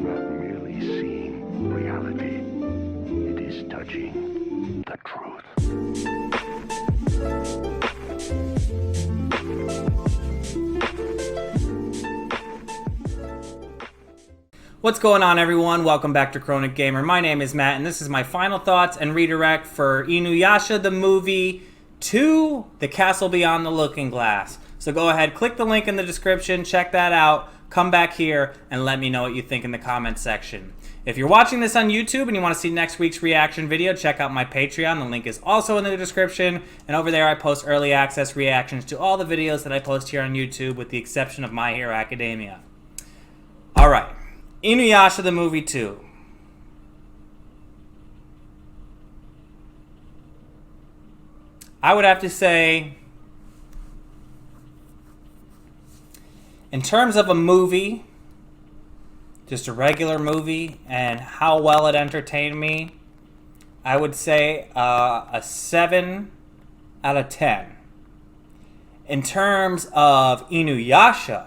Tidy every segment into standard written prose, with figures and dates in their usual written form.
not merely seeing reality, it is touching the truth. What's going on, everyone? Welcome back to Chronic Gamer. My name is Matt, and this is my final thoughts and redirect for InuYasha the movie to The Castle Beyond the Looking Glass. So go ahead, click the link in the description, check that out, come back here, and let me know what you think in the comments section. If you're watching this on YouTube and you want to see next week's reaction video, check out my Patreon. The link is also in the description, and over there I post early access reactions to all the videos that I post here on YouTube, with the exception of My Hero Academia. Alright. InuYasha the movie 2. I would have to say, in terms of a movie, just a regular movie, and how well it entertained me, I would say a 7 out of 10. In terms of InuYasha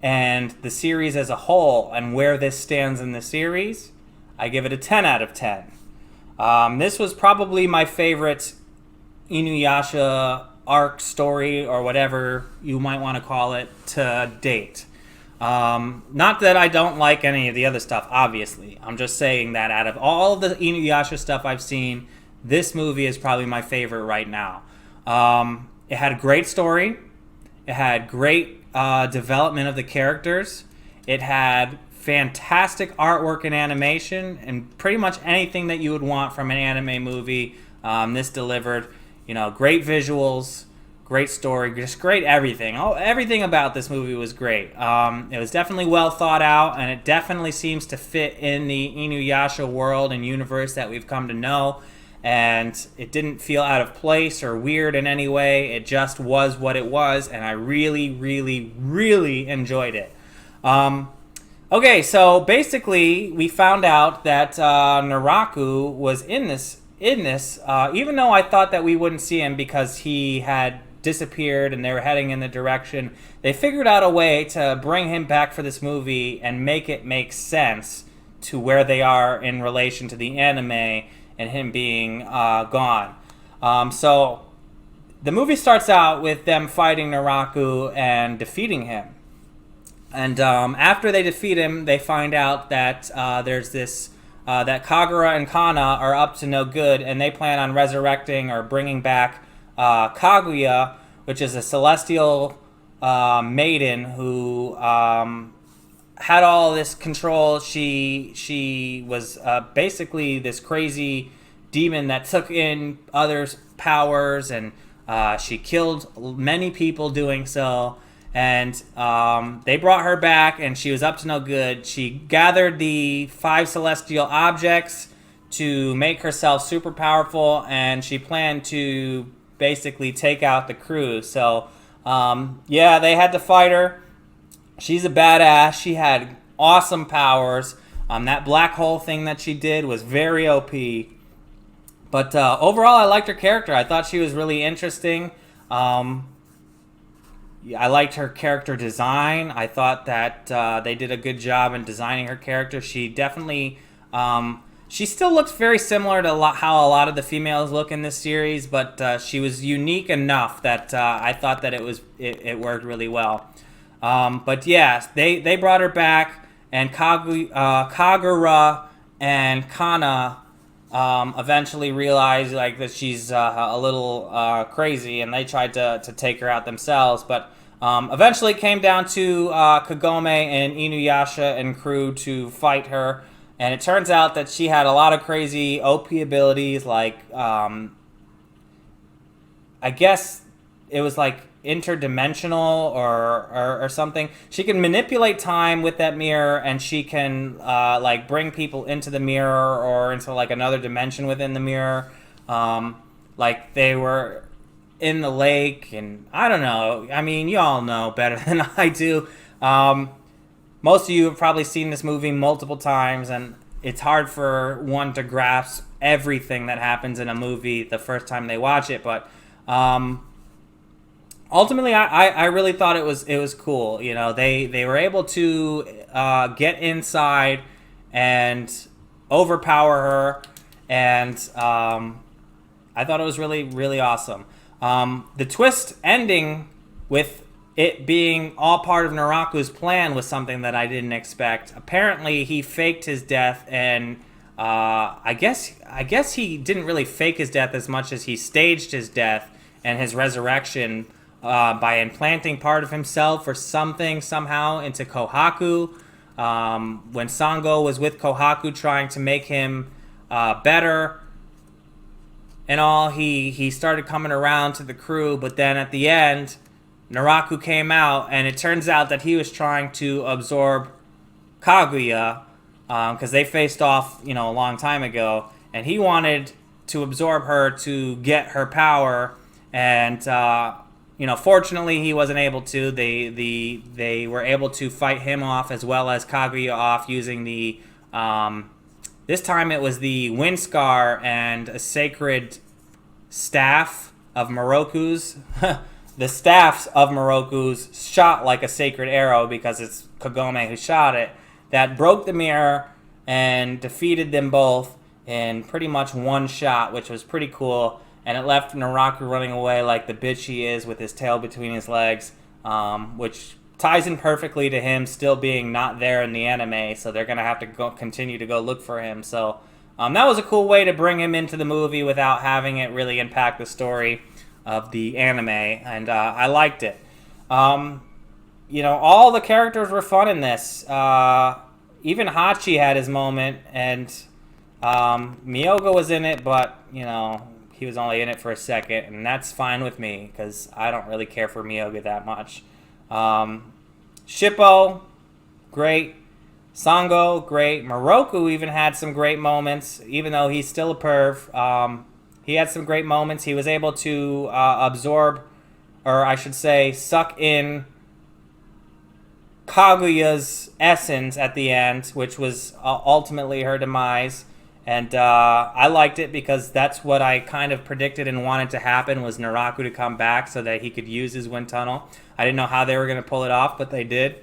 and the series as a whole, and where this stands in the series, I give it a 10 out of 10. This was probably my favorite InuYasha arc, story, or whatever you might want to call it, to date. Not that I don't like any of the other stuff, obviously. I'm just saying that out of all of the InuYasha stuff I've seen, this movie is probably my favorite right now. It had a great story. It had great development of the characters. It had fantastic artwork and animation, and pretty much anything that you would want from an anime movie, this delivered. You know, great visuals, great story, just great everything. Oh, everything about this movie was great. It was definitely well thought out, and it definitely seems to fit in the InuYasha world and universe that we've come to know. And it didn't feel out of place or weird in any way. It just was what it was, and I really, really, really enjoyed it. Okay, so basically, we found out that Naraku was in this, even though I thought that we wouldn't see him because he had disappeared and they were heading in the direction. They figured out a way to bring him back for this movie and make it make sense to where they are in relation to the anime and him being gone. So the movie starts out with them fighting Naraku and defeating him. And after they defeat him, they find out that there's this, that Kagura and Kana are up to no good, and they plan on resurrecting or bringing back Kaguya, which is a celestial maiden who had all this control. She was basically this crazy demon that took in others' powers, and she killed many people doing so. And they brought her back, and she was up to no good. She gathered the 5 celestial objects to make herself super powerful, and she planned to basically take out the crew. So yeah, they had to fight her. She's a badass. She had awesome powers. That black hole thing that she did was very OP. But overall, I liked her character. I thought she was really interesting. I liked her character design. I thought that they did a good job in designing her character. She definitely... she still looks very similar to how a lot of the females look in this series, but she was unique enough that I thought that it worked really well. But yeah, they brought her back, and Kagura and Kana eventually realized that she's a little crazy, and they tried to take her out themselves. But eventually it came down to Kagome and InuYasha and crew to fight her, and it turns out that she had a lot of crazy OP abilities, like I guess it was like interdimensional or something. She can manipulate time with that mirror, and she can like bring people into the mirror or into like another dimension within the mirror. Like they were in the lake, and I don't know. I mean, you all know better than I do. Most of you have probably seen this movie multiple times, and it's hard for one to grasp everything that happens in a movie the first time they watch it. But ultimately, I really thought it was cool. You know, they were able to get inside and overpower her, and I thought it was really, really awesome. The twist ending with it being all part of Naraku's plan was something that I didn't expect. Apparently, he faked his death, and I guess he didn't really fake his death as much as he staged his death and his resurrection by implanting part of himself or something somehow into Kohaku. When Sango was with Kohaku trying to make him better and all, he started coming around to the crew, but then at the end, Naraku came out, and it turns out that he was trying to absorb Kaguya, because they faced off, a long time ago, and he wanted to absorb her to get her power, and fortunately he wasn't able to. They were able to fight him off as well as Kaguya off using the this time it was the Wind Scar and a sacred staff of Moroku's. The staffs of Moroku's shot like a sacred arrow, because it's Kagome who shot it, that broke the mirror and defeated them both in pretty much one shot, which was pretty cool. And it left Naraku running away like the bitch he is with his tail between his legs, which ties in perfectly to him still being not there in the anime, so they're going to have to continue to go look for him. So that was a cool way to bring him into the movie without having it really impact the story of the anime, and I liked it. All the characters were fun in this. Even Hachi had his moment, and Miyoga was in it, but, he was only in it for a second, and that's fine with me, because I don't really care for Miyoga that much. Shippo, great. Sango, great. Moroku even had some great moments, even though he's still a perv. He had some great moments. He was able to absorb, or I should say, suck in Kaguya's essence at the end, which was ultimately her demise. And I liked it because that's what I kind of predicted and wanted to happen, was Naraku to come back so that he could use his wind tunnel. I didn't know how they were going to pull it off, but they did.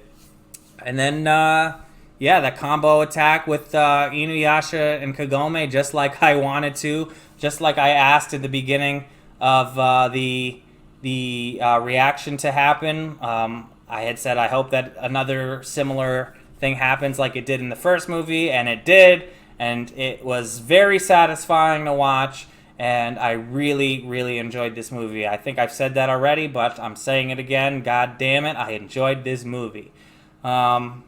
And then, the combo attack with InuYasha and Kagome, just like I wanted to. Just like I asked at the beginning of the reaction to happen. I had said I hope that another similar thing happens like it did in the first movie, and it did. And it was very satisfying to watch, and I really, really enjoyed this movie. I think I've said that already, but I'm saying it again. God damn it, I enjoyed this movie. So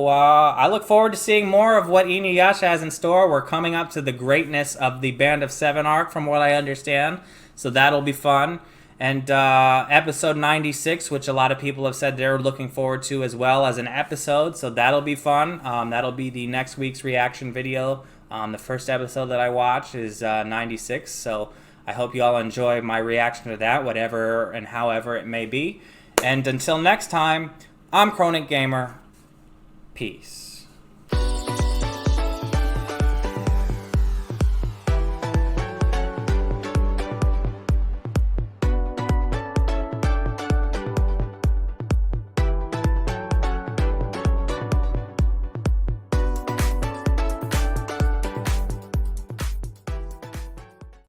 I look forward to seeing more of what InuYasha has in store. We're coming up to the greatness of the Band of Seven arc, from what I understand, so that'll be fun. And episode 96, which a lot of people have said they're looking forward to as well as an episode, so that'll be fun. That'll be the next week's reaction video. The first episode that I watch is 96, so I hope you all enjoy my reaction to that, whatever and however it may be. And until next time, I'm Chronic Gamer. Peace.